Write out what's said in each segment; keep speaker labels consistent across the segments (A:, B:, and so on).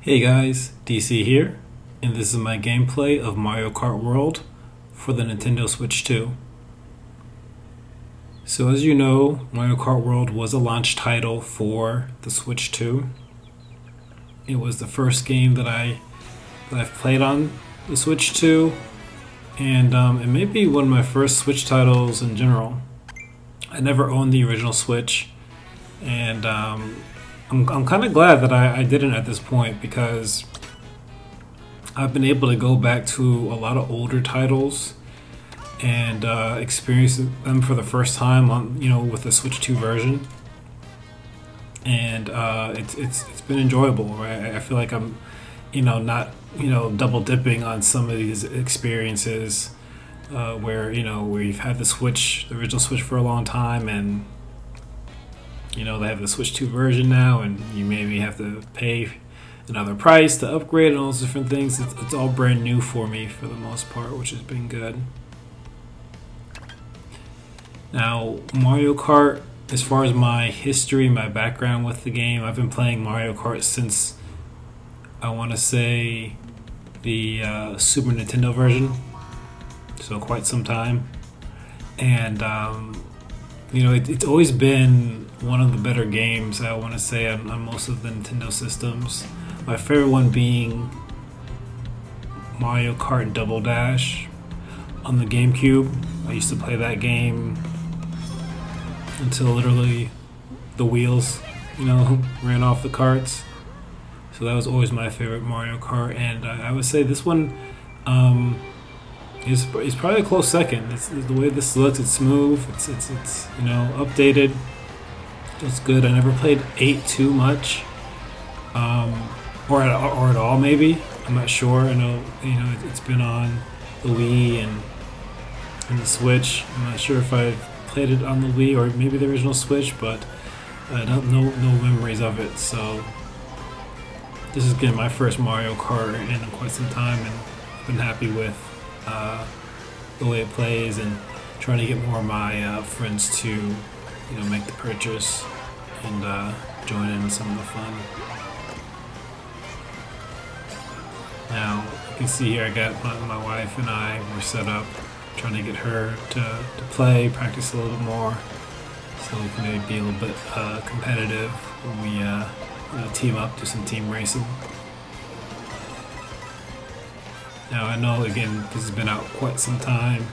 A: Hey guys, DC here, and this is my gameplay of Mario Kart World for the Nintendo Switch 2. So as you know, Mario Kart World was a launch title for the Switch 2. It was the first game that I've played on the Switch 2, and it may be one of my first Switch titles in general. I never owned the original Switch, and I'm kind of glad that I didn't at this point, because I've been able to go back to a lot of older titles and experience them for the first time on with the Switch 2 version, and it's been enjoyable. Right, I feel like I'm not double dipping on some of these experiences where we've had the original Switch for a long time, and they have the Switch 2 version now, and you maybe have to pay another price to upgrade and all those different things. It's all brand new for me for the most part, which has been good. Now, Mario Kart, as far as my history, my background with the game, I've been playing Mario Kart since, I want to say, the Super Nintendo version, so quite some time. And it's always been one of the better games, I want to say, on most of the Nintendo systems. My favorite one being Mario Kart Double Dash on the GameCube. I used to play that game until literally the wheels, ran off the carts. So that was always my favorite Mario Kart, and I would say this one is probably a close second. It's the way this looks. It's smooth. It's updated. It's good. I never played 8 too much, or at all. Maybe, I'm not sure. I know it's been on the Wii and the Switch. I'm not sure if I've played it on the Wii or maybe the original Switch, but I don't no memories of it. So this is again my first Mario Kart in quite some time, and I've been happy with the way it plays, and trying to get more of my friends to make the purchase and join in some of the fun. Now you can see here I got my wife and I were set up, trying to get her to play, practice a little bit more, so we can maybe be a little bit competitive when we team up, do some team racing. Now I know, again, this has been out quite some time.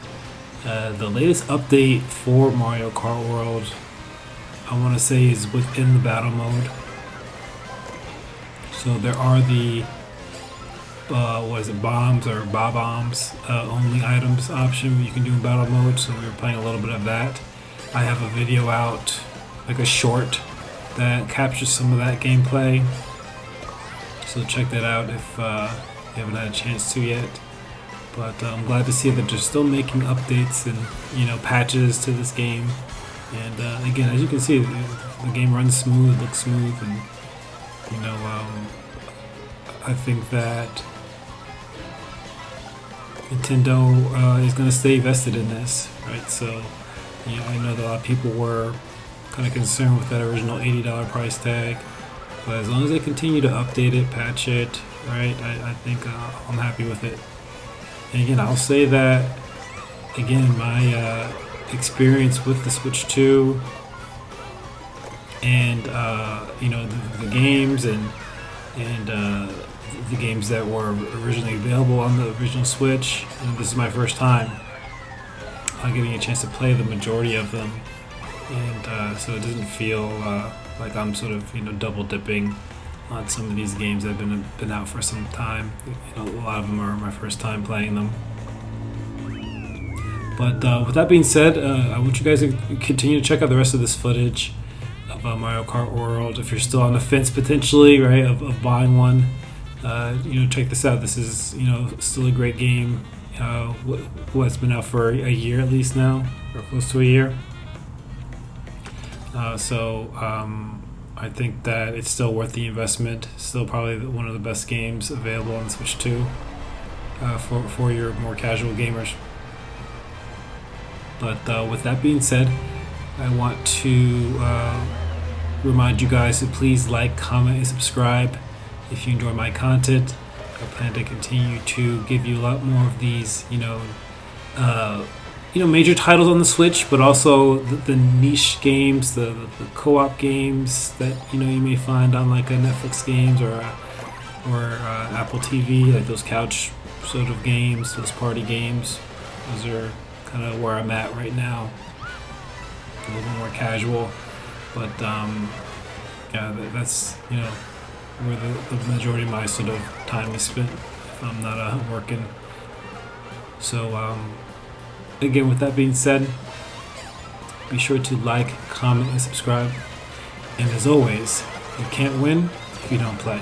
A: The latest update for Mario Kart World, I want to say, is within the battle mode. So there are the bombs or bob-ombs only items option you can do in battle mode. So we were playing a little bit of that. I have a video out, like a short, that captures some of that gameplay. So check that out if you haven't had a chance to yet. But I'm glad to see that they're still making updates and patches to this game. And again, as you can see, the game runs smooth, looks smooth, and I think that Nintendo is going to stay vested in this, right? So I know that a lot of people were kind of concerned with that original $80 price tag, but as long as they continue to update it, patch it, right, I think I'm happy with it. And again, I'll say that, again, my experience with the Switch 2 and the games and the games that were originally available on the original Switch, and this is my first time getting a chance to play the majority of them, and so it doesn't feel like I'm sort of double dipping on some of these games that have been out for some time. A lot of them are my first time playing them. But with that being said, I want you guys to continue to check out the rest of this footage of Mario Kart World. If you're still on the fence potentially, right, of buying one, check this out. This is still a great game. It's been out for a year at least now, or close to a year. I think that it's still worth the investment. Still probably one of the best games available on Switch 2 for your more casual gamers. But with that being said, I want to remind you guys to please like, comment, and subscribe. if you enjoy my content, I plan to continue to give you a lot more of these, major titles on the Switch, but also the niche games, the co-op games that you may find on like a Netflix games or Apple TV, like those couch sort of games, those party games. Those are kind of where I'm at right now. A little more casual, but yeah, that's where the majority of my sort of time is spent if I'm not working. So again, with that being said, be sure to like, comment, and subscribe. And as always, you can't win if you don't play.